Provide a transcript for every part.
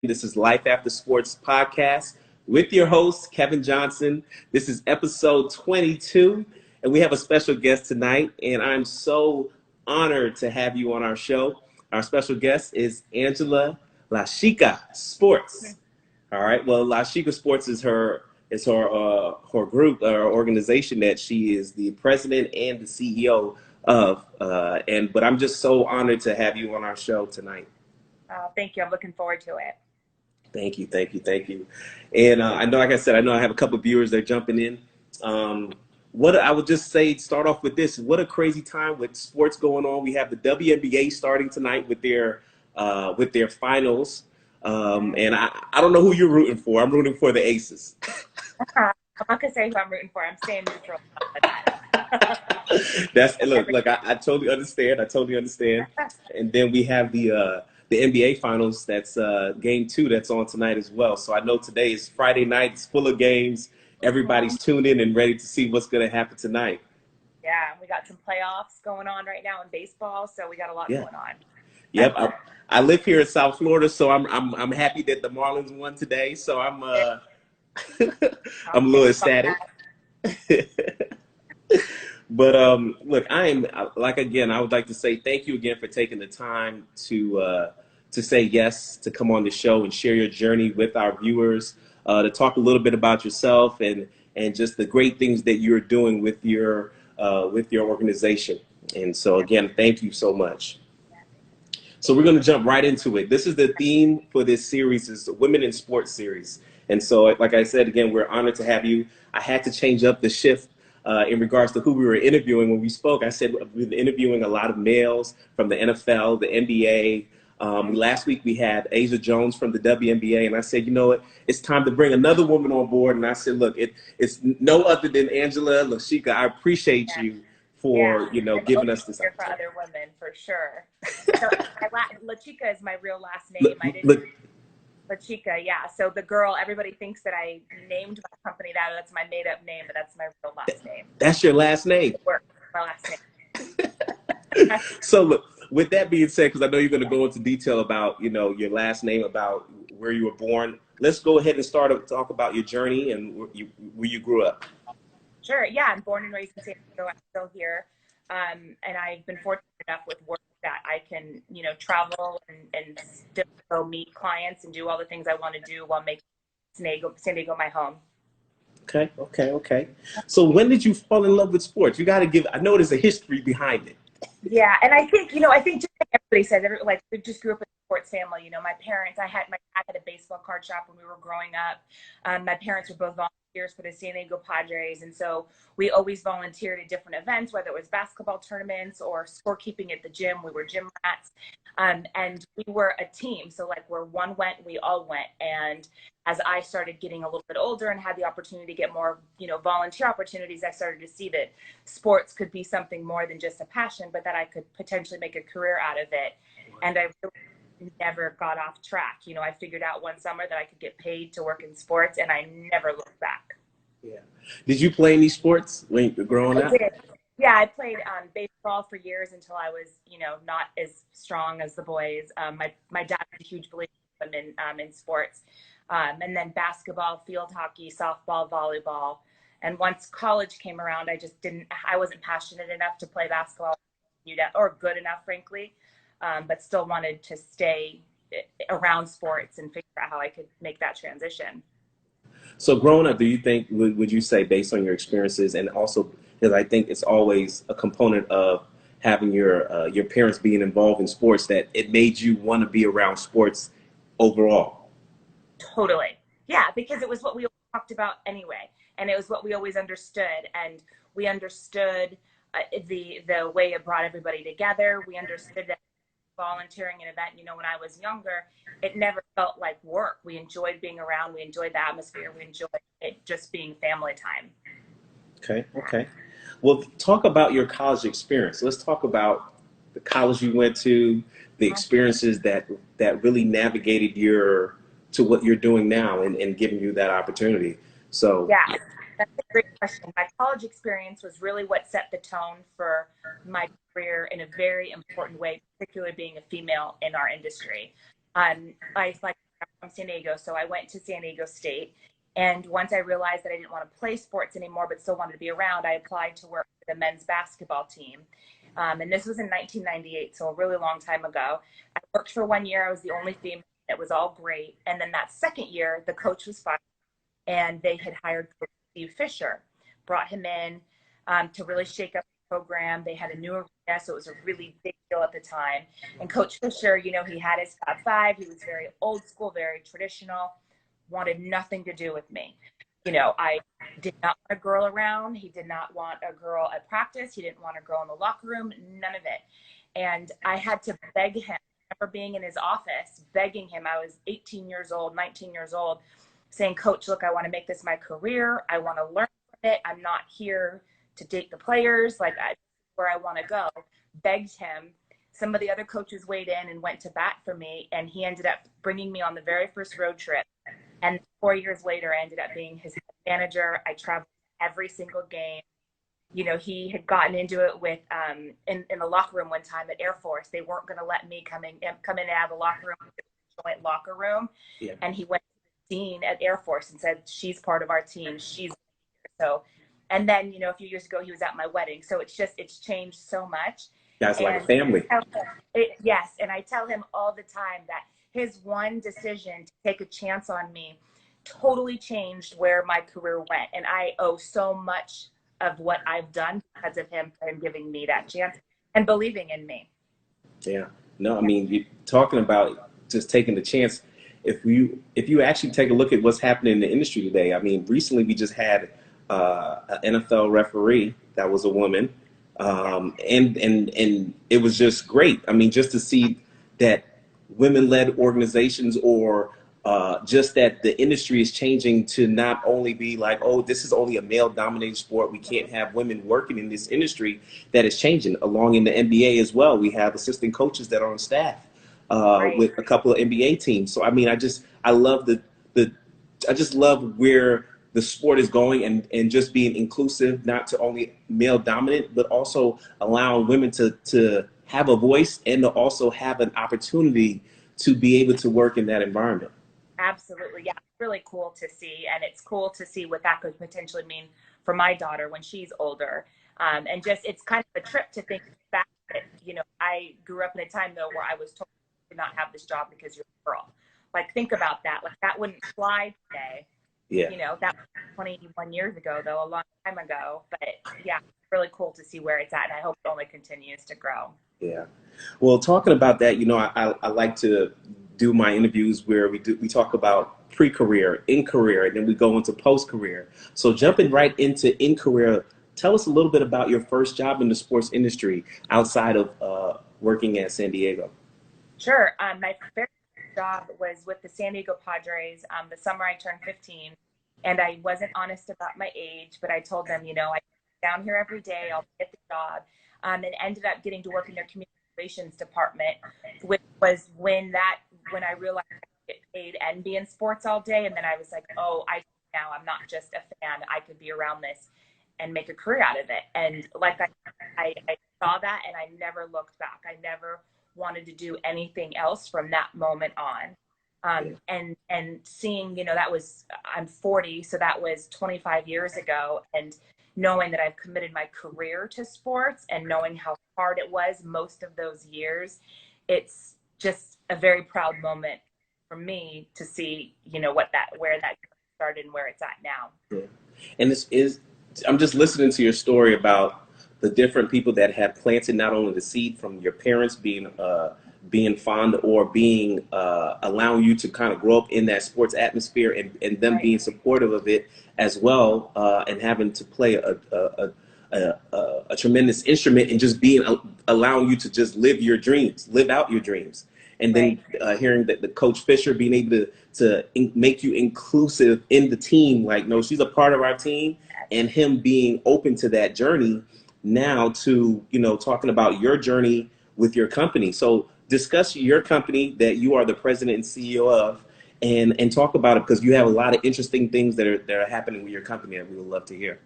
This is Life After Sports podcast with your host, Kevin Johnson. This is episode 22, and we have a special guest tonight, and I'm so honored to have you on our show. Our special guest is Angela LaChica Sports. All right. Well, LaChica Sports is her group, her organization that she is the president and the CEO of. But I'm just so honored to have you on our show tonight. Thank you. I'm looking forward to it. Thank you. And I know, like I said, I know I have a couple of viewers that are jumping in. What I would just say, start off with this. What a crazy time with sports going on. We have the WNBA starting tonight with their finals. And I don't know who you're rooting for. I'm rooting for the Aces. I'm not gonna say who I'm rooting for. I'm staying neutral. Look. I totally understand. And then we have the NBA finals. That's game 2 that's on tonight as well. So I know today is Friday night. It's full of games. Everybody's tuned in and ready to see what's going to happen tonight. Yeah, we got some playoffs going on right now in baseball, so we got a lot going on. Yep, I live here in South Florida, so I'm happy that the Marlins won today. So I'm I'm a little ecstatic. But look, I would like to say thank you again for taking the time to say yes to come on the show and share your journey with our viewers, to talk a little bit about yourself and just the great things that you're doing with your organization. And so again, thank you so much. So we're going to jump right into it. This is the theme for this series, is the Women in Sports series. And so, like I said, again, we're honored to have you. I had to change up the shift in regards to who we were interviewing when we spoke. I said we've been interviewing a lot of males from the NFL, the NBA. Last week we had Asia Jones from the WNBA, and I said, you know what, it's time to bring another woman on board. And I said, look, it's no other than Angela LaChica. I appreciate you for giving us this opportunity. For other women, for sure. So LaChica is my real last name. LaChica, yeah. So the girl, everybody thinks that I named my company that. That's my made-up name, but that's my real last name. That's your last name? My last name. So look, with that being said, because I know you're going to go into detail about, your last name, about where you were born, let's go ahead and start to talk about your journey and where you grew up. Sure. Yeah, I'm born and raised in San Diego. I'm still here. And I've been fortunate enough with work that I can, travel and still go meet clients and do all the things I want to do while making San Diego my home. Okay. So when did you fall in love with sports? You got to I know there's a history behind it. Yeah, and I think just like everybody says, we just grew up in a sports family. My parents, my dad had a baseball card shop when we were growing up. My parents were both volunteers for the San Diego Padres, and so we always volunteered at different events, whether it was basketball tournaments or scorekeeping at the gym. We were gym rats, and we were a team. So like where one went, we all went. And as I started getting a little bit older and had the opportunity to get more, volunteer opportunities, I started to see that sports could be something more than just a passion, but that I could potentially make a career out of it. And I really never got off track. I figured out one summer that I could get paid to work in sports, and I never looked back. Yeah. Did you play any sports when you were growing up? I did. Yeah, I played baseball for years until I was, not as strong as the boys. My dad was a huge believer in sports. And then basketball, field hockey, softball, volleyball. And once college came around, I wasn't passionate enough to play basketball or good enough, frankly, but still wanted to stay around sports and figure out how I could make that transition. So growing up, do you think, would you say, based on your experiences, and also because I think it's always a component of having your parents being involved in sports, that it made you want to be around sports overall? Totally. Yeah, because it was what we talked about anyway. And it was what we always understood. And we understood the way it brought everybody together. We understood that volunteering an event, when I was younger, it never felt like work. We enjoyed being around. We enjoyed the atmosphere. We enjoyed it just being family time. Okay. Well, talk about your college experience. Let's talk about the college you went to, the experiences that really navigated to what you're doing now and giving you that opportunity. So yeah, that's a great question. My college experience was really what set the tone for my career in a very important way, particularly being a female in our industry. I from San Diego, so I went to San Diego State. And once I realized that I didn't want to play sports anymore, but still wanted to be around, I applied to work for the men's basketball team. And this was in 1998, so a really long time ago. I worked for 1 year. I was the only female. It was all great. And then that second year, the coach was fired, and they had hired Coach Steve Fisher, brought him in to really shake up the program. They had a new arena, so it was a really big deal at the time. And Coach Fisher, you know, he had his Fab Five. He was very old school, very traditional, wanted nothing to do with me. You know, I did not want a girl around. He did not want a girl at practice. He didn't want a girl in the locker room, none of it. And I had to beg him. I remember being in his office, begging him. I was 18 years old, 19 years old, saying, Coach, look, I want to make this my career. I want to learn from it. I'm not here to date the players. Like, where I want to go. Begged him. Some of the other coaches weighed in and went to bat for me, and he ended up bringing me on the very first road trip. And 4 years later, I ended up being his manager. I traveled every single game. You know, he had gotten into it with in the locker room one time at Air Force. They weren't going to let me come in and out of the locker room, joint locker room. Yeah. And he went to the dean at Air Force and said, she's part of our team. She's so. And then, you know, a few years ago, he was at my wedding. So it's changed so much. That's like a family. Yes. And I tell him all the time that his one decision to take a chance on me totally changed where my career went. And I owe so much of what I've done because of him, for him giving me that chance and believing in me. Yeah. No, I mean, you're talking about just taking the chance. If you actually take a look at what's happening in the industry today, I mean, recently we just had an NFL referee that was a woman. And it was just great. I mean, just to see that women-led organizations or just that the industry is changing to not only be like, oh, this is only a male-dominated sport. We can't have women working in this industry. That is changing. Along in the NBA as well, we have assistant coaches that are on staff with a couple of NBA teams. So, I mean, I love I just love where the sport is going and just being inclusive, not to only male dominant, but also allowing women to have a voice and to also have an opportunity to be able to work in that environment. Absolutely. Yeah. It's really cool to see. And it's cool to see what that could potentially mean for my daughter when she's older. And just, it's kind of a trip to think back that, you know, I grew up in a time though where I was told you did not have this job because you're a girl. Like, think about that. Like, that wouldn't fly today. Yeah. You know, that was 21 years ago, though, a long time ago. But yeah, it's really cool to see where it's at. And I hope it only continues to grow. Yeah. Well, talking about that, you know, I like to do my interviews where we talk about pre-career, in-career, and then we go into post-career. So jumping right into in-career, tell us a little bit about your first job in the sports industry outside of working at San Diego. Sure. My very job was with the San Diego Padres the summer I turned 15, and I wasn't honest about my age, but I told them, you know, I'm down here every day, I'll get the job, and ended up getting to work in their community relations department, which was when I realized I could get paid and be in sports all day, and then I was like, oh, now I'm not just a fan, I could be around this and make a career out of it. And like I saw that, and I never looked back. I never wanted to do anything else from that moment on. And seeing, you know, I'm 40, so that was 25 years ago, and knowing that I've committed my career to sports and knowing how hard it was most of those years, it's just a very proud moment for me to see, you know, where that started and where it's at now. Yeah. And I'm just listening to your story about the different people that have planted not only the seed from your parents being fond or being allowing you to kind of grow up in that sports atmosphere and them being supportive of it as well, and having to play a tremendous instrument and just allowing you to just live out your dreams. And then hearing that the Coach Fisher being able to make you inclusive in the team, like, no, she's a part of our team, and him being open to that journey. Now to, you know, talking about your journey with your company. So discuss your company that you are the president and CEO of, and talk about it, because you have a lot of interesting things that are happening with your company that we would love to hear.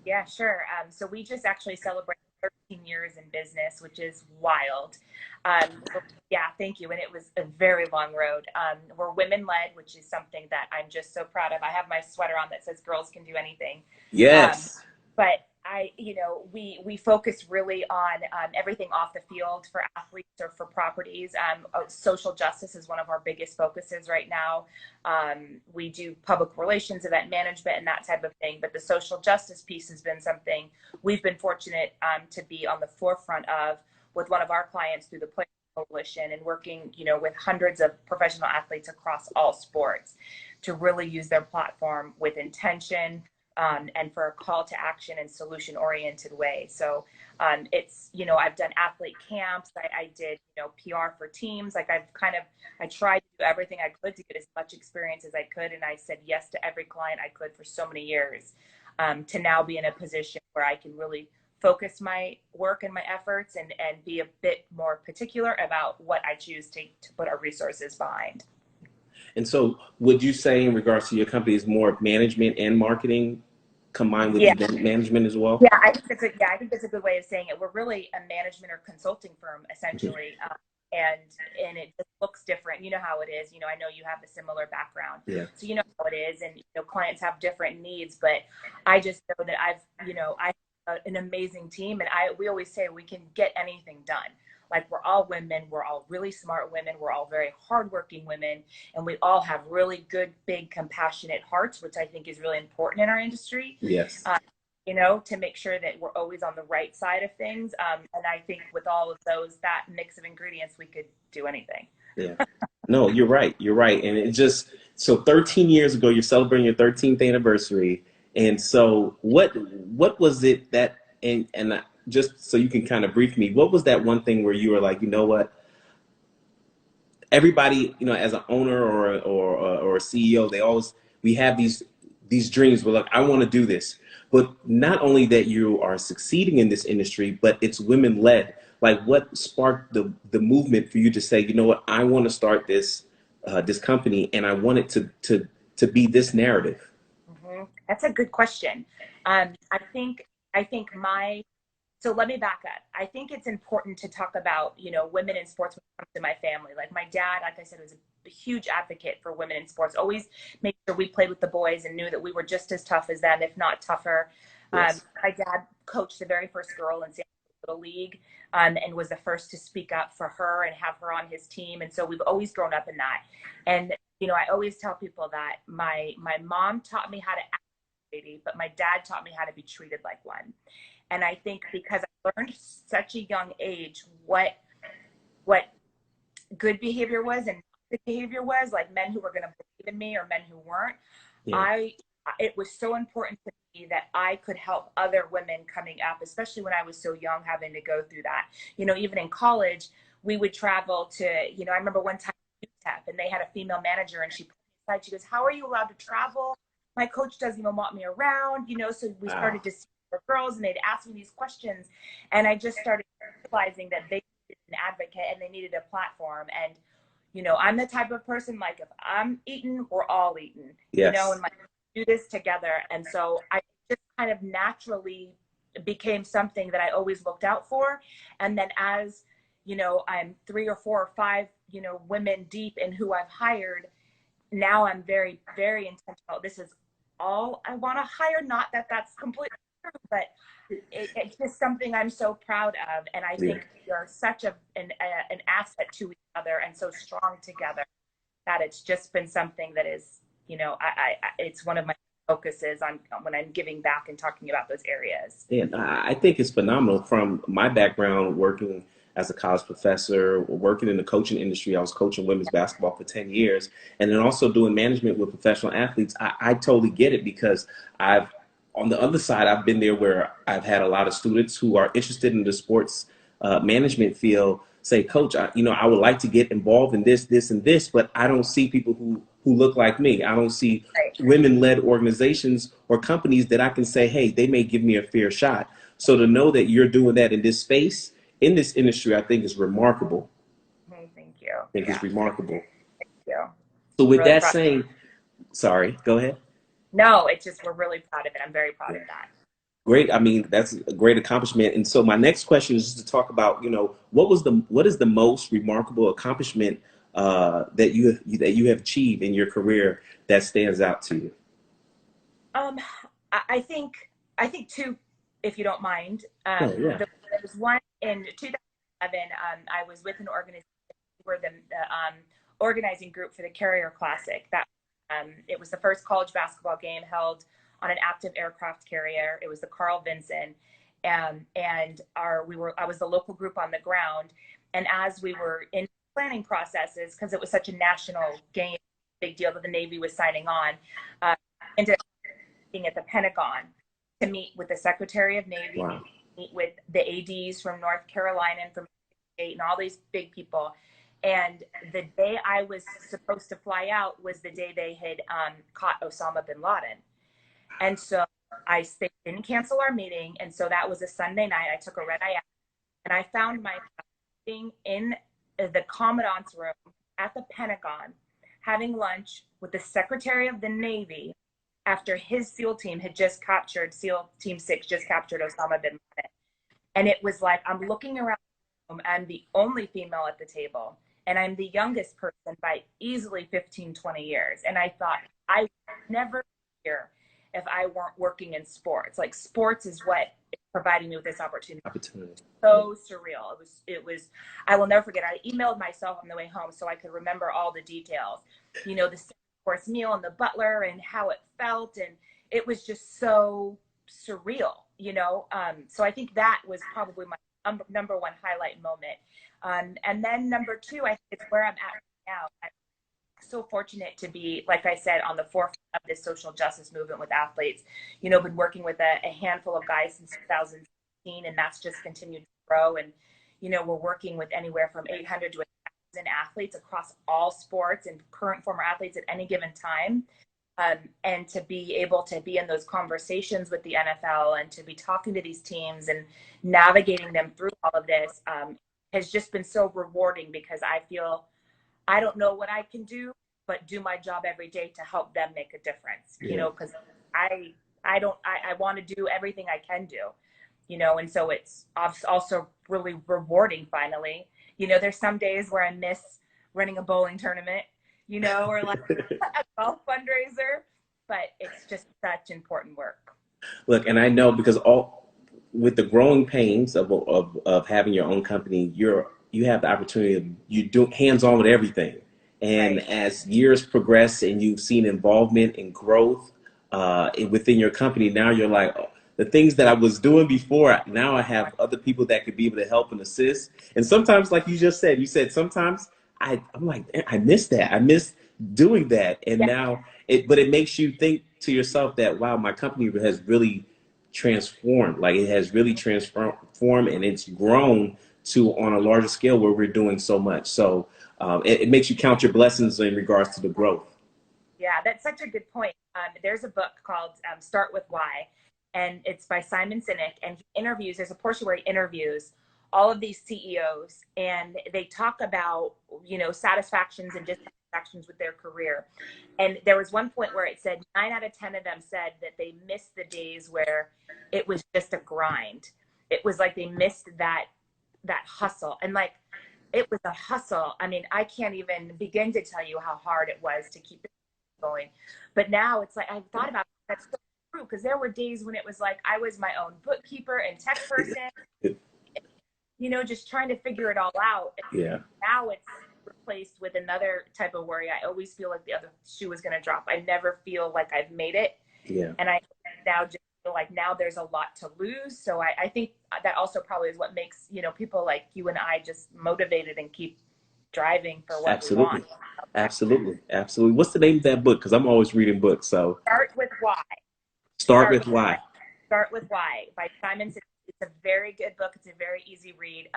Yeah, sure. So we just actually celebrated 13 years in business, which is wild. Yeah, thank you. And it was a very long road. We're women led, which is something that I'm just so proud of. I have my sweater on that says girls can do anything. Yes. But we focus really on everything off the field for athletes or for properties. Social justice is one of our biggest focuses right now. We do public relations, event management, and that type of thing. But the social justice piece has been something we've been fortunate to be on the forefront of with one of our clients through the Player Coalition, and working, with hundreds of professional athletes across all sports to really use their platform with intention, and for a call to action and solution oriented way. So it's, I've done athlete camps. I did, PR for teams. Like I tried to do everything I could to get as much experience as I could. And I said yes to every client I could for so many years, to now be in a position where I can really focus my work and my efforts and be a bit more particular about what I choose to put our resources behind. And so would you say in regards to your company is more management and marketing combined with Yeah. event management as well? Yeah, I think that's a good way of saying it. We're really a management or consulting firm, essentially, and it just looks different. You know how it is. I know you have a similar background, Yeah. so you know how it is, and clients have different needs. But I just know that I have an amazing team, and we always say we can get anything done. Like, we're all women, we're all really smart women, we're all very hardworking women, and we all have really good, big, compassionate hearts, which I think is really important in our industry. Yes. To make sure that we're always on the right side of things. And I think with all of that mix of ingredients, we could do anything. Yeah. No, you're right. You're right. And so 13 years ago, you're celebrating your 13th anniversary. And so what was it that, just so you can kind of brief me, what was that one thing where you were like, you know what, everybody, as an owner or a CEO, we have these dreams. We're like, I want to do this. But not only that you are succeeding in this industry, but it's women led. Like, what sparked the movement for you to say, you know what, I want to start this company, and I want it to be this narrative? Mm-hmm. That's a good question. I think so let me back up. I think it's important to talk about, women in sports when it comes to my family. Like, my dad, like I said, was a huge advocate for women in sports. Always made sure we played with the boys and knew that we were just as tough as them, if not tougher. Yes. My dad coached the very first girl in San Diego League, and was the first to speak up for her and have her on his team. And so we've always grown up in that. And, I always tell people that my mom taught me how to act like a lady, but my dad taught me how to be treated like one. And I think because I learned such a young age what good behavior was and good behavior was, like men who were going to believe in me or men who weren't, Yeah. it was so important to me that I could help other women coming up, especially when I was so young, having to go through that. Even in college, we would travel to, I remember one time UTEP, and they had a female manager, and she put me aside. She goes, "How are you allowed to travel? My coach doesn't even want me around." So we Wow. started to see girls, and they'd ask me these questions, and I just started realizing that they needed an advocate and they needed a platform. And I'm the type of person, like, if I'm eating, we're all eating. Yes. And like, do this together. And so I just kind of naturally became something that I always looked out for. And then as I'm 3 or 4 or 5 women deep in who I've hired, now I'm very, very intentional. This is all I want to hire. Not that that's completely true, but it's just something I'm so proud of. And I think we are such an asset to each other and so strong together that it's just been something that is, it's one of my focuses on when I'm giving back and talking about those areas. And I think it's phenomenal. From my background, working as a college professor, working in the coaching industry, I was coaching women's basketball for 10 years, and then also doing management with professional athletes. I totally get it, because on the other side, I've been there where I've had a lot of students who are interested in the sports management field say, "Coach, I would like to get involved in this, this, and this, but I don't see people who look like me. I don't see women-led organizations or companies that I can say, hey, they may give me a fair shot." So to know that you're doing that in this space, in this industry, I think is remarkable. Thank you. I think it's remarkable. Thank you. So with Really that saying, sorry, go ahead. No, it's just, we're really proud of it. I'm very proud of that. Great. I mean, that's a great accomplishment. And so my next question is just to talk about, what is the most remarkable accomplishment that you have achieved in your career that stands out to you? Um, I think two, if you don't mind. Oh, yeah. There was one in 2011. I was with an organization. We were the organizing group for the Carrier Classic. That it was the first college basketball game held on an active aircraft carrier. It was the Carl Vinson, and I was the local group on the ground. And as we were in planning processes, because it was such a national game, big deal that the Navy was signing on, ended up being at the Pentagon to meet with the Secretary of Navy, Wow. meet with the ADs from North Carolina and from state and all these big people. And the day I was supposed to fly out was the day they had caught Osama bin Laden. And so they didn't cancel our meeting. And so that was a Sunday night. I took a red eye out and I found myself being in the Commandant's room at the Pentagon having lunch with the Secretary of the Navy after his SEAL team had just captured, SEAL Team 6 just captured Osama bin Laden. And it was like, I'm looking around the room, I'm the only female at the table, and I'm the youngest person by easily 15, 20 years. And I thought, I would never be here if I weren't working in sports. Like, sports is what is providing me with this opportunity. Opportunity. So surreal. It was, I will never forget. I emailed myself on the way home so I could remember all the details. The course meal and the butler and how it felt, and it was just so surreal. So I think that was probably my number one highlight moment. And then number two, I think it's where I'm at now. I'm so fortunate to be, like I said, on the forefront of this social justice movement with athletes. Been working with a handful of guys since 2016, and that's just continued to grow. And we're working with anywhere from 800 to 1,000 athletes across all sports and current former athletes at any given time. And to be able to be in those conversations with the NFL and to be talking to these teams and navigating them through all of this has just been so rewarding, because I feel I don't know what I can do, but do my job every day to help them make a difference, because I want to do everything I can do, and so it's also really rewarding finally. There's some days where I miss running a bowling tournament, or like a golf fundraiser, but it's just such important work. Look, and I know because all with the growing pains of having your own company, you have the opportunity of you do hands on with everything. And Right. as years progress and you've seen involvement and growth within your company, now you're like, oh, the things that I was doing before, now I have other people that could be able to help and assist. And sometimes, like you said sometimes I'm like, I miss that. I miss doing that. And Yeah. now but it makes you think to yourself that, wow, my company has really transformed. Like it has really transformed and it's grown to on a larger scale where we're doing so much. So it makes you count your blessings in regards to the growth. Yeah, that's such a good point. There's a book called Start With Why, and it's by Simon Sinek. And there's a portion where he interviews all of these CEOs, and they talk about, satisfactions and dissatisfactions with their career. And there was one point where it said 9 out of 10 of them said that they missed the days where it was just a grind. It was like they missed that hustle. And like, it was a hustle. I mean, I can't even begin to tell you how hard it was to keep going. But now it's like, I've thought about that's so true, because there were days when it was like I was my own bookkeeper and tech person, just trying to figure it all out. Yeah. Now it's replaced with another type of worry. I always feel like the other shoe is going to drop. I never feel like I've made it. Yeah. And I now just feel like now there's a lot to lose. So I think that also probably is what makes, people like you and I just motivated and keep driving for what we Absolutely. want. Absolutely. Absolutely. What's the name of that book? Because I'm always reading books. So Start with why. start with why. Start with Why by Simon Sinek. It's a very good book. It's a very easy read.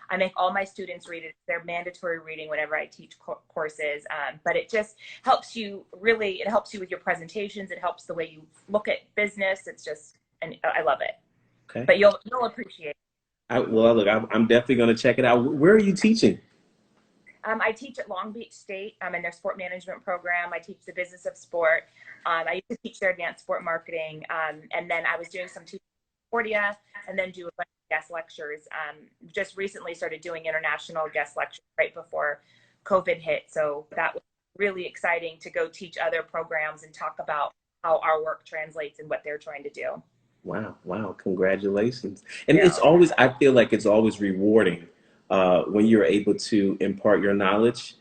I make all my students read it. They're mandatory reading whenever I teach courses. But it just helps you it helps you with your presentations. It helps the way you look at business. And I love it. Okay. But you'll appreciate it. Look, I'm definitely going to check it out. Where are you teaching? I teach at Long Beach State in their sport management program. I teach the business of sport. I used to teach their advanced sport marketing. And then I was doing some teaching Concordia, and then do a bunch of guest lectures. Just recently started doing international guest lectures right before COVID hit. So that was really exciting to go teach other programs and talk about how our work translates and what they're trying to do. Wow, wow, congratulations. And it's Yeah. always, I feel like it's always rewarding when you're able to impart your knowledge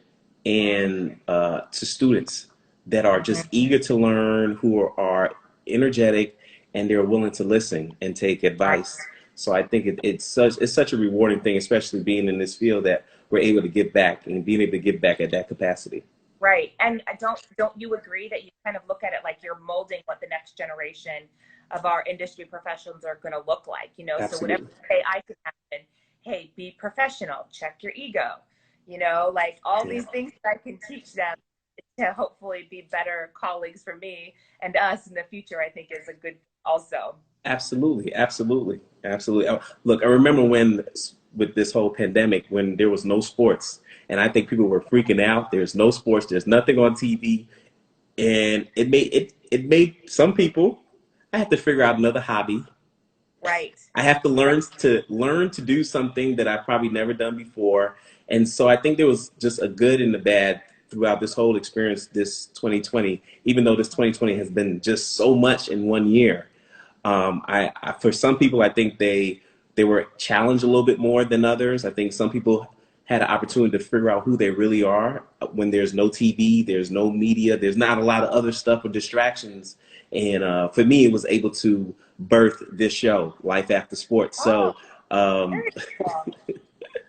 and to students that are Mm-hmm. just eager to learn, who are energetic, and they're willing to listen and take Right. advice. So I think it's such a rewarding thing, especially being in this field, that we're able to give back and being able to give back at that capacity. Right. And don't you agree that you kind of look at it like you're molding what the next generation of our industry professionals are going to look like, so whatever Absolutely. I can happen, hey, be professional, check your ego, like all Yeah. these things that I can teach them to hopefully be better colleagues for me and us in the future, I think is a good also. Absolutely, absolutely, absolutely. Look, I remember when with this whole pandemic, when there was no sports, and I think people were freaking out. There's no sports. There's nothing on TV, and it made some people. I have to figure out another hobby. Right. I have to Right. learn to do something that I've probably never done before, and so I think there was just a good and a bad throughout this whole experience. This 2020, even though this 2020 has been just so much in one year. For some people, I think they were challenged a little bit more than others. I think some people had an opportunity to figure out who they really are when there's no TV, there's no media, there's not a lot of other stuff or distractions. And for me, it was able to birth this show, Life After Sports. Oh, So um, very cool.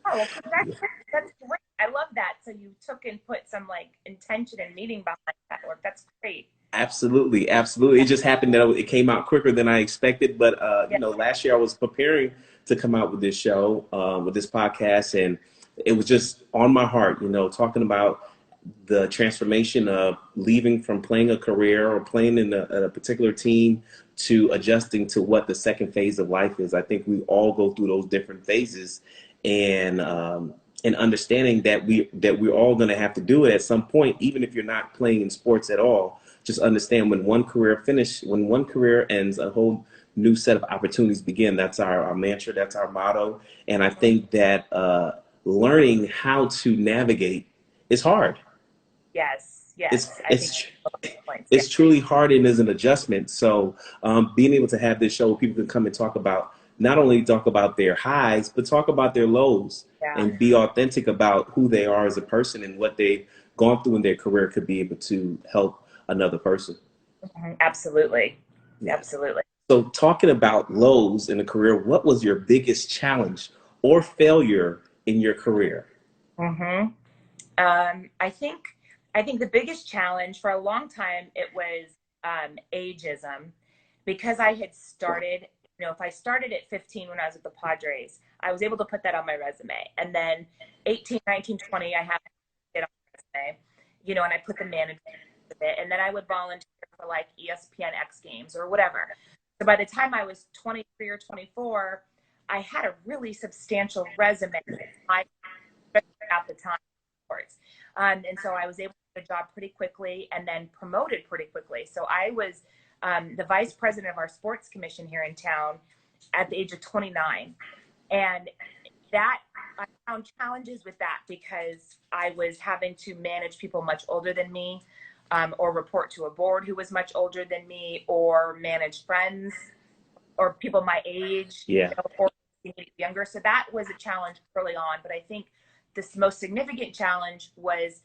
Oh, well, congratulations. That's great. I love that. So you took and put some like intention and meaning behind that work. That's great. absolutely, absolutely. It just happened that it came out quicker than I expected. But Yeah. last year I was preparing to come out with this show, with this podcast, and it was just on my heart. Talking about the transformation of leaving from playing a career or playing in a particular team to adjusting to what the second phase of life is. I think we all go through those different phases, and understanding that we're all going to have to do it at some point, even if you're not playing in sports at all. Just understand when one career ends, a whole new set of opportunities begin. That's our mantra. That's our motto. And I think that learning how to navigate is hard. Yes. It's Yes. I think it's points. Yeah. it's truly hard and is an adjustment. So being able to have this show where people can come and talk about not only talk about their highs, but talk about their lows Yeah. and be authentic about who they are as a person and what they've gone through in their career could be able to help another person. Absolutely. Yes. Absolutely. So talking about lows in a career, what was your biggest challenge or failure in your career? hmm I think the biggest challenge for a long time it was ageism, because I had started. If I started at 15 when I was at the Padres, I was able to put that on my resume, and then 18, 19, 20, I had it on my resume, and I put the management of it, and then I would volunteer for like ESPN X Games or whatever. So by the time I was 23 or 24, I had a really substantial resume. I at the time, of course. And so I was able to get a job pretty quickly and then promoted pretty quickly. So I was the vice president of our sports commission here in town at the age of 29. And that I found challenges with that because I was having to manage people much older than me, or report to a board who was much older than me, or manage friends or people my age, Yeah. or younger. So that was a challenge early on. But I think this most significant challenge was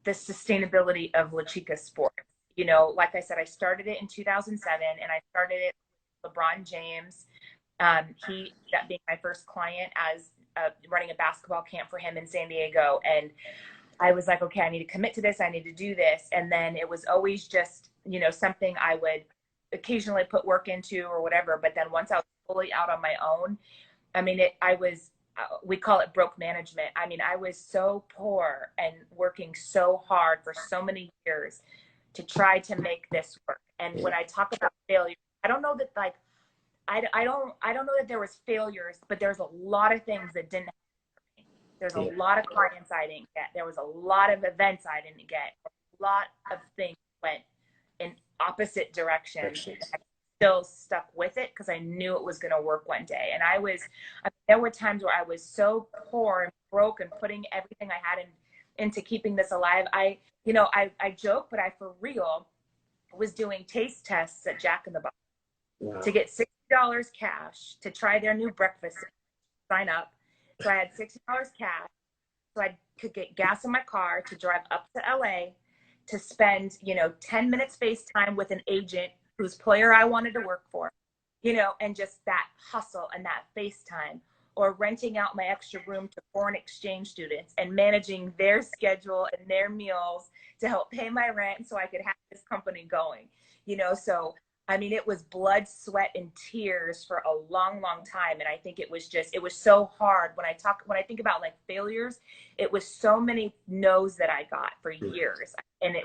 the sustainability of LaChica Sports. Like I said, I started it in 2007, and I started it with LeBron James. He that being my first client as running a basketball camp for him in San Diego, and I was like, okay, I need to commit to this. I need to do this. And then it was always just, something I would occasionally put work into or whatever. But then once I was fully out on my own, we call it broke management. I was so poor and working so hard for so many years to try to make this work. And when I talk about failure, I don't know that like, I don't know that there was failures, but there's a lot of things that didn't. There's a Yeah. lot of clients I didn't get. There was a lot of events I didn't get. A lot of things went in opposite directions. Corrections. still stuck with it because I knew it was going to work one day. And there were times where I was so poor and broke and putting everything I had into keeping this alive. I joke, but I for real was doing taste tests at Jack in the Box to get $60 cash to try their new breakfast, sign up. So I had $60 cash so I could get gas in my car to drive up to LA to spend, 10 minutes FaceTime with an agent whose player I wanted to work for, and just that hustle and that FaceTime, or renting out my extra room to foreign exchange students and managing their schedule and their meals to help pay my rent so I could have this company going, so I mean, it was blood, sweat, and tears for a long, long time. And I think it was so hard when I think about like failures, it was so many no's that I got for years. And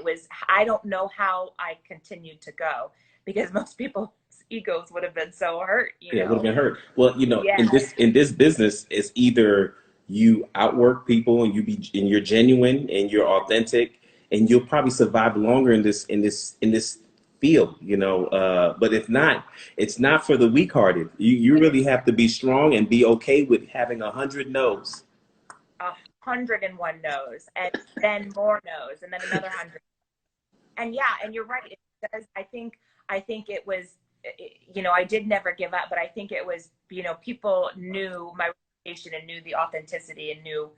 I don't know how I continued to go because most people's egos would have been so hurt, Yeah, it would have been hurt. Well, in this business, it's either you outwork people and you're genuine and you're authentic, and you'll probably survive longer in this field, but if not, it's not for the weak-hearted. You really have to be strong and be okay with having 100 no's. 101 no's, and then more no's, and then another 100. And yeah, and you're right. It does. I think it was, I did never give up, but I think it was, people knew my reputation and knew the authenticity and knew,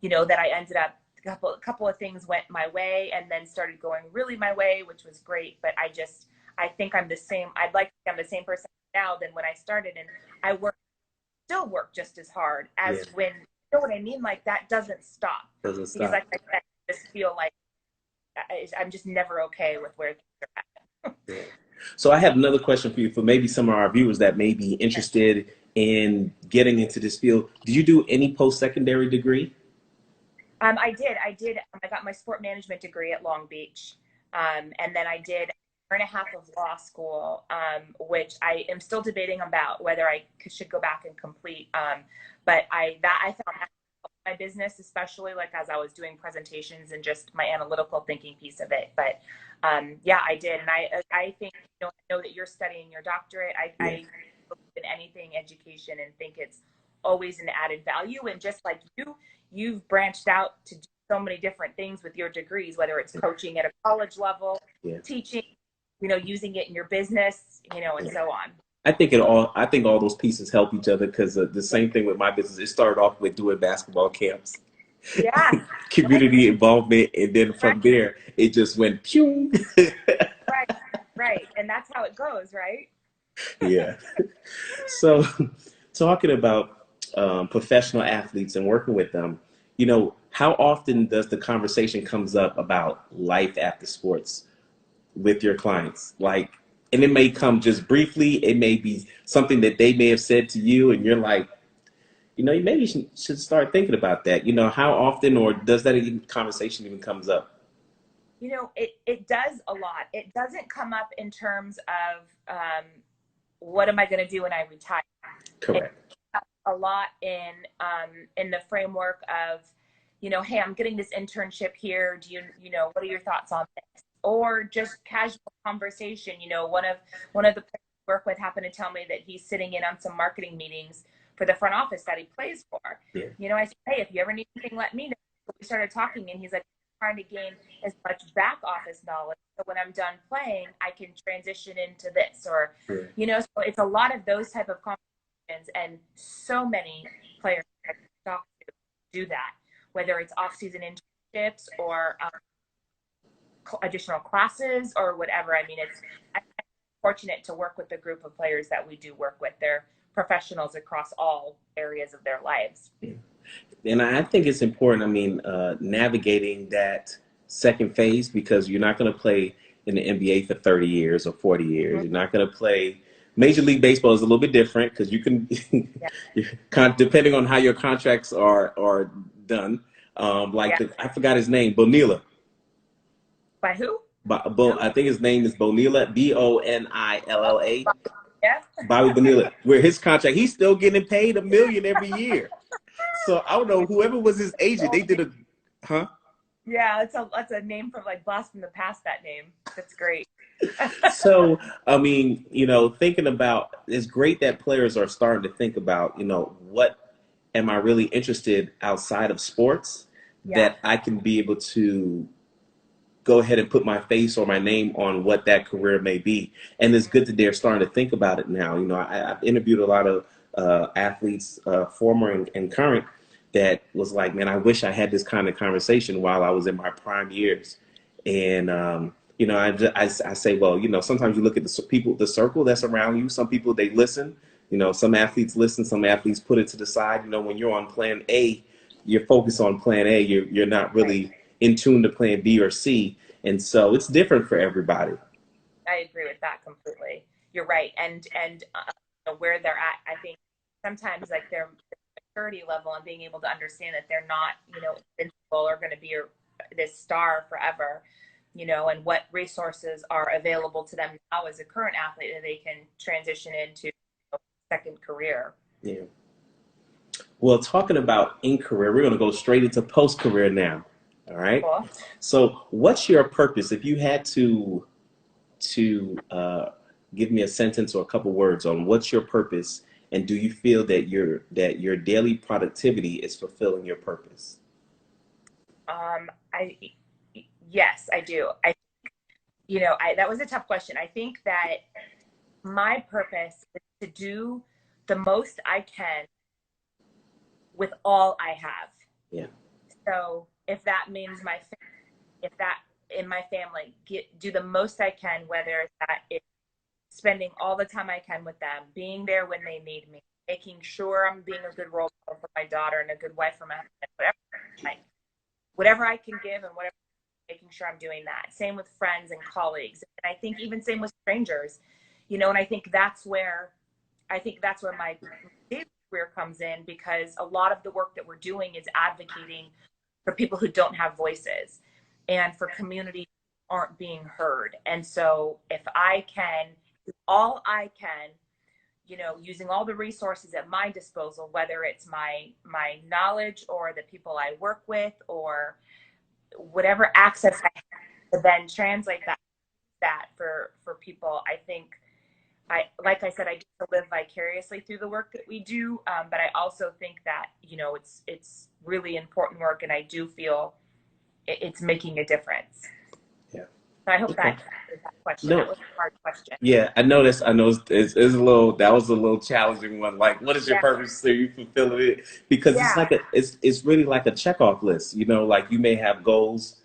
that I ended up, a couple of things went my way and then started going really my way, which was great. But I think I'm the same. I'd like to think I'm the same person now than when I started. And I still work just as hard as when, you know what I mean? Like that doesn't stop. Because like I said, I just feel like I'm just never okay with where things are at. So I have another question for you, for maybe some of our viewers that may be interested in getting into this field. Did you do any post-secondary degree? I did. I got my sport management degree at Long Beach. And then I did a year and a half of law school, which I am still debating about whether I should go back and complete. But I found that my business, especially like as I was doing presentations and just my analytical thinking piece of it. But yeah, I did. And I think, I know that you're studying your doctorate. I believe in anything education and think it's always an added value. And just like you've branched out to do so many different things with your degrees, whether it's coaching at a college level, teaching, using it in your business, and so on. I think all those pieces help each other, because the same thing with my business. It started off with doing basketball camps, community involvement, and then from there it just went pew. Right, and that's how it goes, right? Yeah. So, talking about professional athletes and working with them, how often does the conversation comes up about life after sports with your clients? Like, and it may come just briefly. It may be something that they may have said to you, and you're like, maybe you should start thinking about that. How often, or does that conversation even comes up? It does a lot. It doesn't come up in terms of what am I going to do when I retire? Correct. A lot in the framework of, hey, I'm getting this internship here. Do what are your thoughts on this? Or just casual conversation. One of the players I work with happened to tell me that he's sitting in on some marketing meetings for the front office that he plays for. Yeah. I said, hey, if you ever need anything, let me know. So we started talking, and he's like, trying to gain as much back office knowledge, so when I'm done playing, I can transition into this, or so it's a lot of those type of conversations, and so many players I talk to do that, whether it's off-season internships or additional classes or whatever. I mean, I'm fortunate to work with a group of players that we do work with. They're professionals across all areas of their lives. Yeah. And I think it's important, navigating that second phase, because you're not going to play in the NBA for 30 years or 40 years. Mm-hmm. You're not going to play. Major League Baseball is a little bit different, because you can, depending on how your contracts are done. I forgot his name, Bonilla. By who? I think his name is Bonilla, Bonilla. Yeah. Bobby Bonilla. Where his contract, he's still getting paid $1 million every year. So I don't know, whoever was his agent, they did Yeah, that's a name from like Blast from the Past, that name. That's great. So, I mean, thinking about, it's great that players are starting to think about, what am I really interested outside of sports Yeah. that I can be able to go ahead and put my face or my name on what that career may be. And it's good that they're starting to think about it now. I've interviewed a lot of athletes, former and current, that was like, man, I wish I had this kind of conversation while I was in my prime years. And, I say, well, sometimes you look at the people, the circle that's around you. Some people, they listen. Some athletes listen, some athletes put it to the side. When you're on plan A, you're focused on plan A. You're not Right. really in tune to plan B or C. And so it's different for everybody. I agree with that completely. You're right. And where they're at, I think sometimes like their maturity level and being able to understand that they're not, invincible or going to be this star forever, and what resources are available to them now as a current athlete that they can transition into a second career. Yeah. Well, talking about in career, we're going to go straight into post career now. All right. Cool. So, what's your purpose? If you had to give me a sentence or a couple words on what's your purpose, and do you feel that your daily productivity is fulfilling your purpose? I Yes, I do. That was a tough question. I think that my purpose is to do the most I can with all I have. Yeah. So if that means if that in my family, do the most I can, whether that is spending all the time I can with them, being there when they need me, making sure I'm being a good role model for my daughter and a good wife for my husband, whatever I can give and whatever, making sure I'm doing that. Same with friends and colleagues. And I think even same with strangers, and I think that's where my career comes in, because a lot of the work that we're doing is advocating for people who don't have voices and for communities who aren't being heard. And so if I can do all I can, using all the resources at my disposal, whether it's my knowledge or the people I work with or whatever access I have to then translate that for people, I think like I said, I get to live vicariously through the work that we do. But I also think that, it's really important work, and I do feel it's making a difference. Yeah. So I hope Okay. that answers that question. No. That was a hard question. Yeah, I know this. I know it's a little. That was a little challenging one. Like, what is your Yeah. purpose? So you fulfill it because it's Yeah. like it's really like a checkoff list. Like you may have goals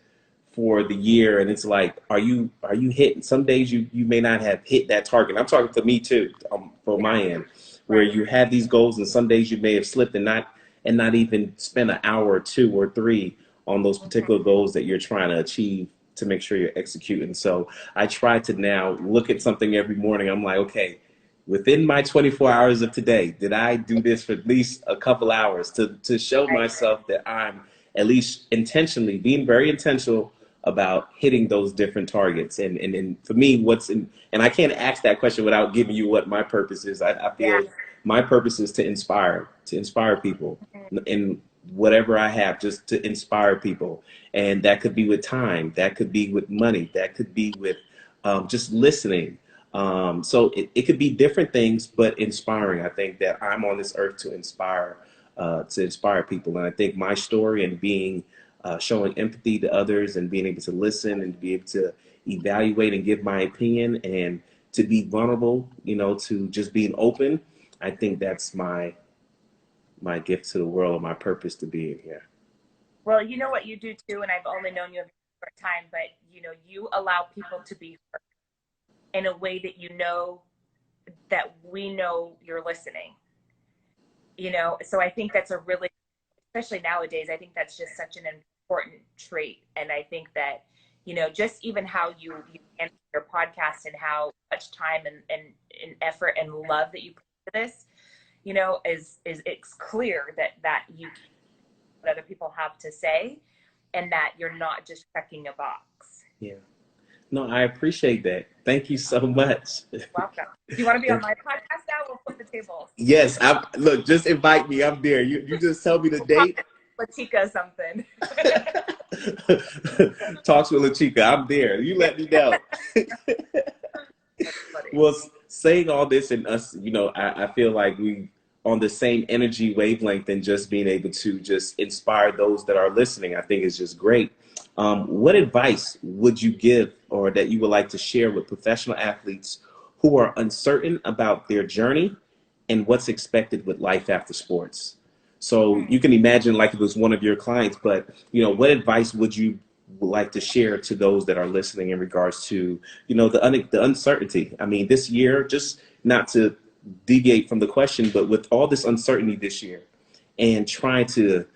for the year, and it's like, are you hitting? Some days you may not have hit that target. I'm talking to me too, for Yeah. my end, where Right. you have these goals, and some days you may have slipped and not even spend an hour or two or three on those particular goals that you're trying to achieve to make sure you're executing. So I try to now look at something every morning. I'm like, okay, within my 24 hours of today, did I do this for at least a couple hours to show Right. myself that I'm at least intentionally being very intentional about hitting those different targets. And for me, and I can't ask that question without giving you what my purpose is. I Yeah. feel my purpose is to inspire people in whatever I have, just to inspire people. And that could be with time, that could be with money, that could be with just listening. So it could be different things, but inspiring. I think that I'm on this earth to inspire people. And I think my story and being showing empathy to others and being able to listen and to be able to evaluate and give my opinion and to be vulnerable, to just being open. I think that's my gift to the world, my purpose to being here. Well, you know what you do too, and I've only known you a short time, but you allow people to be heard in a way that that we know you're listening. So I think that's a really, especially nowadays, I think that's just such an important trait. And I think that, just even how you handle your podcast and how much time and effort and love that you put into this, is it's clear that you what other people have to say and that you're not just checking a box. Yeah. No, I appreciate that. Thank you so much. Welcome. Do you want to be on my podcast now? We'll flip the tables. Yes, look, just invite me. I'm there. You just tell me the date. LaChica something. Talks with LaChica. I'm there. You let me know. Well, saying all this and us, I feel like we on the same energy wavelength and just being able to just inspire those that are listening, I think is just great. What advice would you give or that you would like to share with professional athletes who are uncertain about their journey and what's expected with life after sports? So you can imagine like it was one of your clients, but what advice would you like to share to those that are listening in regards to, the uncertainty? I mean, this year, just not to deviate from the question, but with all this uncertainty this year and trying to,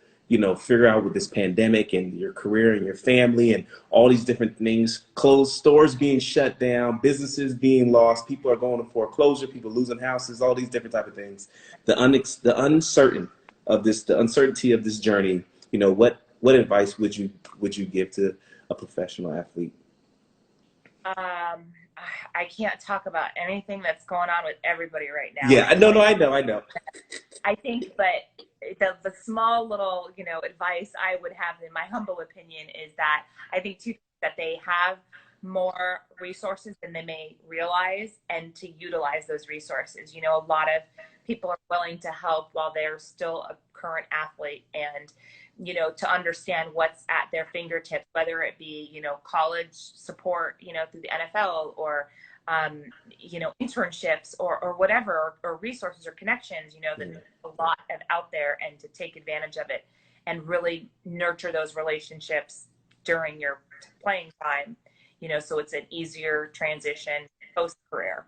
figure out with this pandemic and your career and your family and all these different things, closed stores being shut down, businesses being lost, people are going to foreclosure, people losing houses, all these different type of things. The uncertainty of this journey, what advice would you give to a professional athlete? I can't talk about anything that's going on with everybody right now. Yeah, no, I know. I think, but the small little, advice I would have, in my humble opinion, is that I think that they have more resources than they may realize, and to utilize those resources. A lot of people are willing to help while they're still a current athlete, and to understand what's at their fingertips, whether it be, college support, through the NFL, or, internships or whatever, or resources or connections, there's a lot out there, and to take advantage of it and really nurture those relationships during your playing time, so it's an easier transition post-career.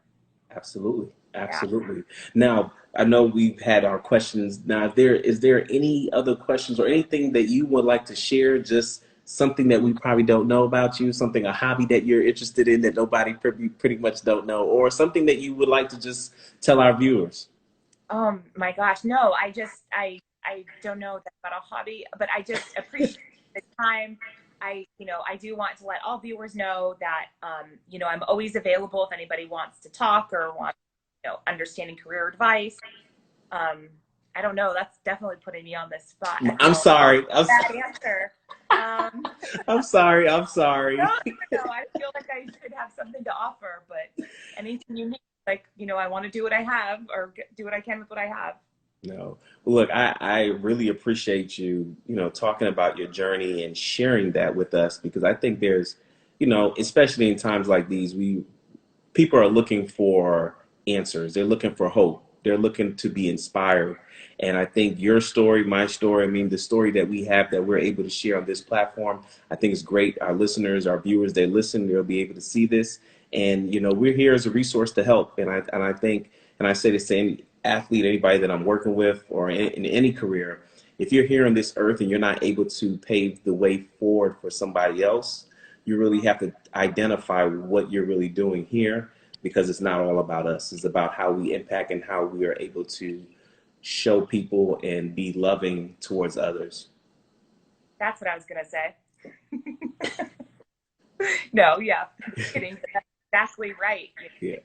Absolutely. Absolutely. Yeah. Now, I know we've had our questions. Now, is there any other questions or anything that you would like to share? Just something that we probably don't know about you, a hobby that you're interested in that nobody pretty much don't know, or something that you would like to just tell our viewers? Oh my gosh, no, I don't know about a hobby, but I just appreciate the time. I do want to let all viewers know that, I'm always available if anybody wants to talk or wants, understanding career advice. I don't know. That's definitely putting me on the spot. I'm sorry. Bad answer. I'm sorry. No, I feel like I should have something to offer, but anything you need, I want to do what I have, or do what I can with what I have. No. Look, I really appreciate you, talking about your journey and sharing that with us, because I think there's, especially in times like these, people are looking for answers. They're looking for hope. They're looking to be inspired. And I think your story, my story, I mean, the story that we have that we're able to share on this platform, I think is great. Our listeners, our viewers, they listen, they'll be able to see this. And, we're here as a resource to help. And I think, and I say this to any athlete, anybody that I'm working with, or in any career, if you're here on this earth and you're not able to pave the way forward for somebody else, you really have to identify what you're really doing here, because it's not all about us. It's about how we impact and how we are able to show people and be loving towards others. That's what I was going to say. No, yeah, kidding. That's exactly right. Yeah.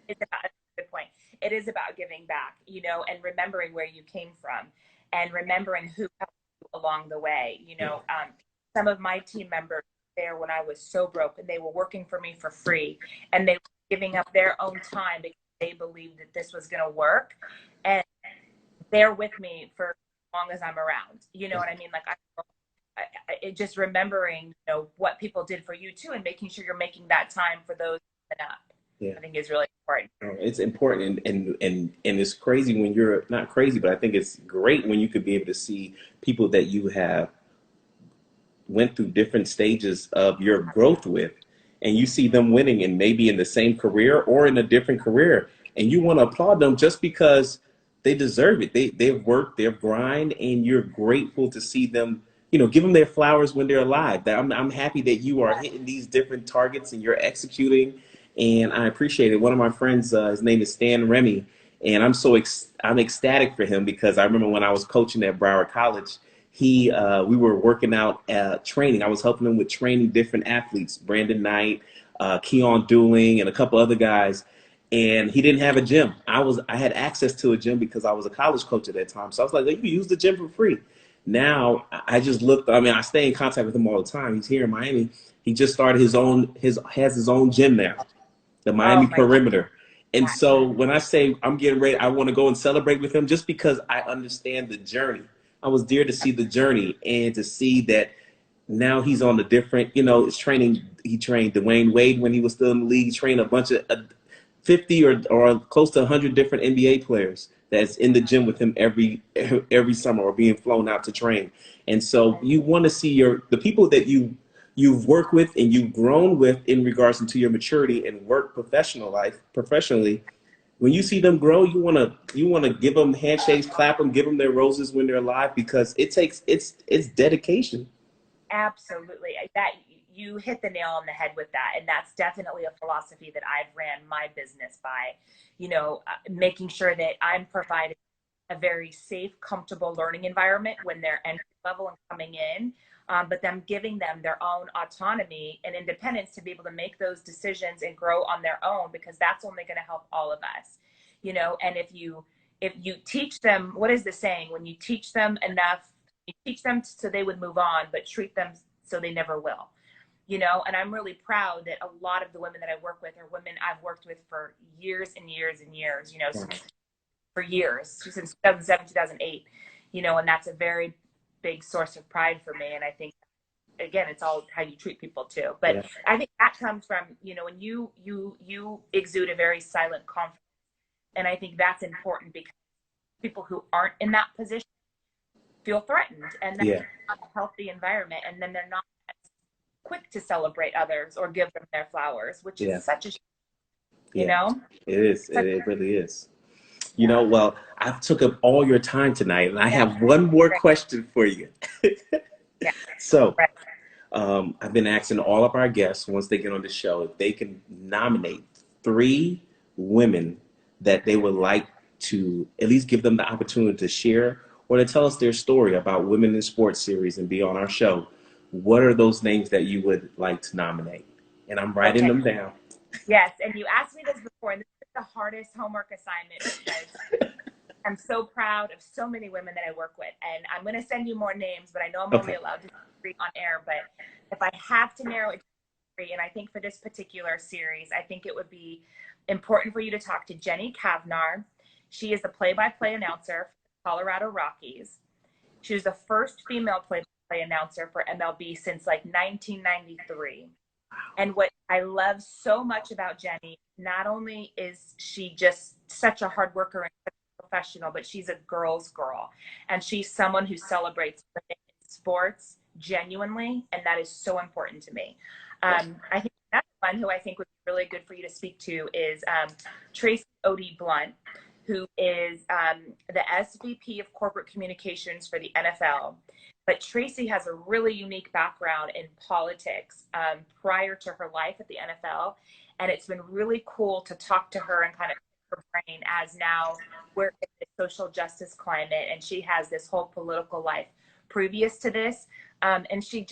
It's about, a good point. It is about giving back, and remembering where you came from, and remembering who helped you along the way. Some of my team members there when I was so broke, and they were working for me for free, and they were giving up their own time because they believed that this was going to work, and they're with me for as long as I'm around. You know what I mean? Just remembering, what people did for you too, and making sure you're making that time for those coming up. Yeah. I think is really important. It's important, and it's crazy when you're not crazy, but I think it's great when you could be able to see people that you have went through different stages of your growth with, and you see them winning, and maybe in the same career or in a different career, and you want to applaud them just because they deserve it. They've worked, they've grind, and you're grateful to see them, give them their flowers when they're alive. I'm happy that you are hitting these different targets and you're executing, and I appreciate it. One of my friends, his name is Stan Remy, and I'm ecstatic for him, because I remember when I was coaching at Broward College, we were working out training. I was helping him with training different athletes, Brandon Knight, Keon Dooling, and a couple other guys. And he didn't have a gym. I had access to a gym because I was a college coach at that time. So I was like, you can use the gym for free. Now I just looked. I stay in contact with him all the time. He's here in Miami. He just started has his own gym now, the Miami Perimeter. And so when I say I'm getting ready, I want to go and celebrate with him just because I understand the journey. I was there to see the journey and to see that now he's on the different, it's training. He trained Dwayne Wade when he was still in the league, trained a bunch of 50 or close to 100 different NBA players that's in the gym with him every summer or being flown out to train. And so you want to see the people that you've worked with and you've grown with in regards to your maturity and work professionally. When you see them grow, you want to give them handshakes, clap them, give them their roses when they're alive, because it's dedication. Absolutely. That you hit the nail on the head with that. And that's definitely a philosophy that I've ran my business by, making sure that I'm providing a very safe, comfortable learning environment when they're entry level and coming in, but them giving them their own autonomy and independence to be able to make those decisions and grow on their own, because that's only going to help all of us, and if you teach them, what is the saying? When you teach them enough, you teach them so they would move on, but treat them so they never will. And I'm really proud that a lot of the women that I work with are women I've worked with for years and years and years, for years, since 2007, 2008, and that's a very big source of pride for me. And I think, again, it's all how you treat people too. But Yeah. I think that comes from, when you exude a very silent confidence. And I think that's important because people who aren't in that position feel threatened, and that's not a healthy environment. And then they're not as quick to celebrate others or give them their flowers, which is such a shame, It is. It really is. Well, I've took up all your time tonight, and I have one more question for you. Yeah. So, I've been asking all of our guests once they get on the show if they can nominate 3 women that they would like to at least give them the opportunity to share or to tell us their story about Women in Sports series and be on our show. What are those names that you would like to nominate? And I'm writing them down. Yes, and you asked me this before, and this is the hardest homework assignment because I'm so proud of so many women that I work with. And I'm going to send you more names, but I know I'm only allowed to read on air. But if I have to narrow it to 3, and I think for this particular series, I think it would be important for you to talk to Jenny Kavnar. She is the play-by-play announcer for the Colorado Rockies. She was the first female play-by-play announcer for MLB since like 1993. And what I love so much about Jenny, not only is she just such a hard worker and such a professional, but she's a girl's girl. And she's someone who celebrates women in sports genuinely. And that is so important to me. I think that's one who I think would be really good for you to speak to is Tracy Odie Blunt, who is the SVP of Corporate Communications for the NFL. But Tracy has a really unique background in politics prior to her life at the NFL. And it's been really cool to talk to her and kind of pick her brain as now we're in the social justice climate. And she has this whole political life previous to this. And she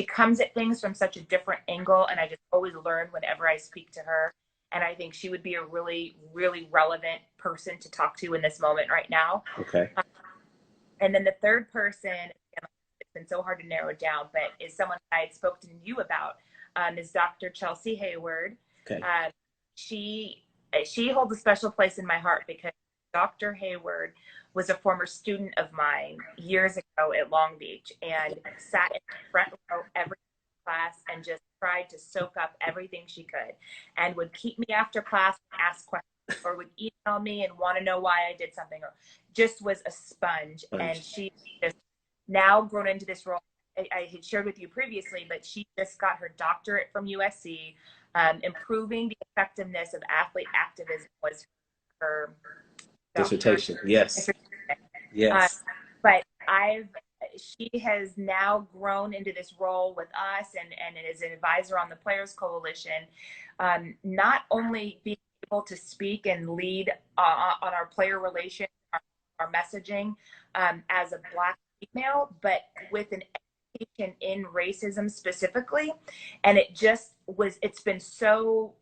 comes at things from such a different angle. And I just always learn whenever I speak to her. And I think she would be a really, really relevant person to talk to in this moment right now. Okay. And then the third person, it's been so hard to narrow it down, but is someone I had spoken to you about, is Dr. Chelsea Hayward. Okay. She holds a special place in my heart because Dr. Hayward was a former student of mine years ago at Long Beach and sat in the front row every class and just tried to soak up everything she could and would keep me after class and ask questions or would email me and want to know why I did something or just was a sponge. And she just now grown into this role. I had shared with you previously, but she just got her doctorate from USC. Improving the effectiveness of athlete activism was her dissertation. Yes. Yes. But she has now grown into this role with us and is an advisor on the Players Coalition, not only being able to speak and lead on our player relations, our messaging as a Black female, but with an education in racism specifically. And it's been so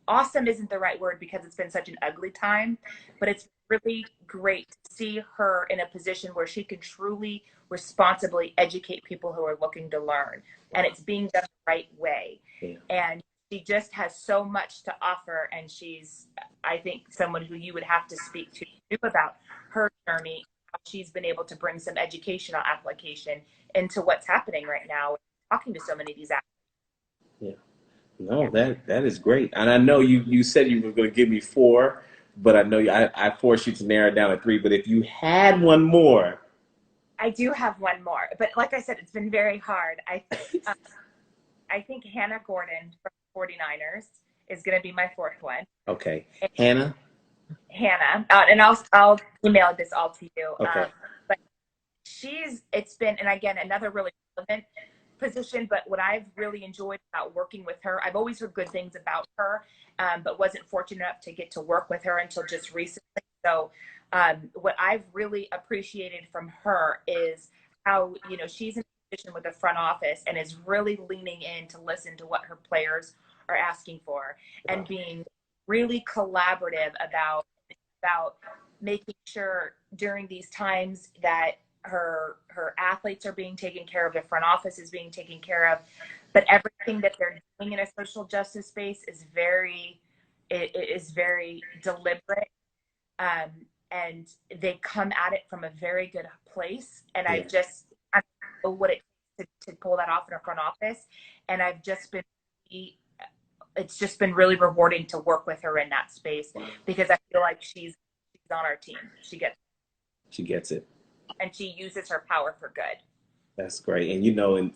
awesome isn't the right word because it's been such an ugly time, but it's really great to see her in a position where she can truly responsibly educate people who are looking to learn. And it's being done the right way. Yeah. And she just has so much to offer, and she's, I think, someone who you would have to speak to about her journey. How she's been able to bring some educational application into what's happening right now, talking to so many of these athletes. Yeah. No, Yeah. that is great. And I know you said you were going to give me four, but I know I forced you to narrow it down to three. But if you had one more, I do have one more, but like I said, it's been very hard. I think Hannah Gordon from 49ers is going to be my fourth one. okay, Hannah. Hannah, and I'll email this all to you. Okay, But it's been, and again, another really relevant position, but what I've really enjoyed about working with her, I've always heard good things about her, but wasn't fortunate enough to get to work with her until just recently. So what I've really appreciated from her is how, she's in a position with the front office and is really leaning in to listen to what her players are asking for, and being really collaborative about making sure during these times that her athletes are being taken care of, the front office is being taken care of, but everything that they're doing in a social justice space is very deliberate, and they come at it from a very good place. And yeah, I know what it takes to pull that off in a front office, and it's just been really rewarding to work with her in that space, because I feel like she's on our team. She gets it. and she uses her power for good. That's great. And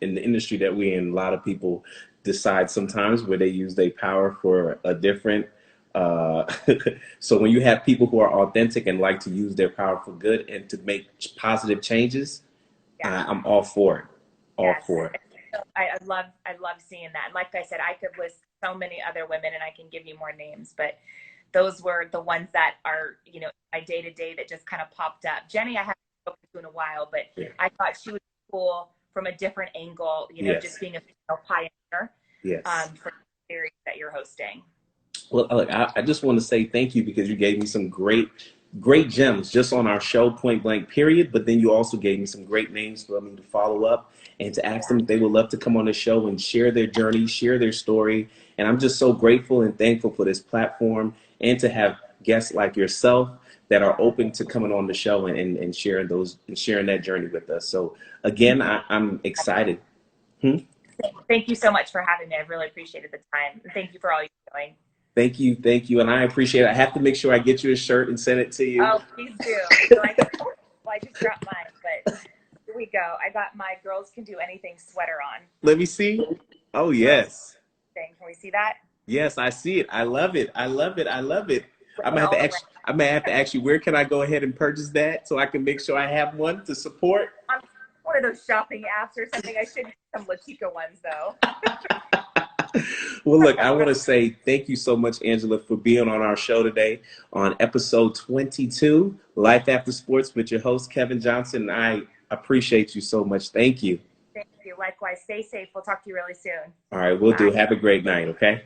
in the industry that we're in, a lot of people decide sometimes where they use their power for a different. So when you have people who are authentic and like to use their power for good and to make positive changes, Yeah. I'm all for it. All Yes. for it. I love seeing that. And like I said, I could list so many other women, and I can give you more names, but those were the ones that are, my day to day that just kind of popped up. Jenny, I haven't spoken to in a while, but Yeah. I thought she was cool from a different angle, Yes. just being a female pioneer. Yes. For the series that you're hosting. Well, look, I just want to say thank you, because you gave me some great gems just on our show, point blank, period. But then you also gave me some great names for me to follow up and to ask them if they would love to come on the show and share their journey, share their story. And I'm just so grateful and thankful for this platform, and to have guests like yourself that are open to coming on the show and sharing that journey with us. So again, I'm excited. Thank you so much for having me. I really appreciated the time. Thank you for all you're doing. Thank you, and I appreciate it. I have to make sure I get you a shirt and send it to you. Oh, please do. So I just dropped mine, but here we go. I got my Girls Can Do Anything sweater on. Let me see. Oh, yes. Can we see that? Yes, I see it. I love it. I love it. I love it. I might have to ask you, where can I go ahead and purchase that so I can make sure I have one to support? On one of those shopping apps or something. I should get some LaChica ones, though. Well, look, I want to say thank you so much, Angela, for being on our show today on episode 22, Life After Sports, with your host, Kevin Johnson. I appreciate you so much. Thank you. Thank you. Likewise. Stay safe. We'll talk to you really soon. All right, we'll do. Have a great night, okay?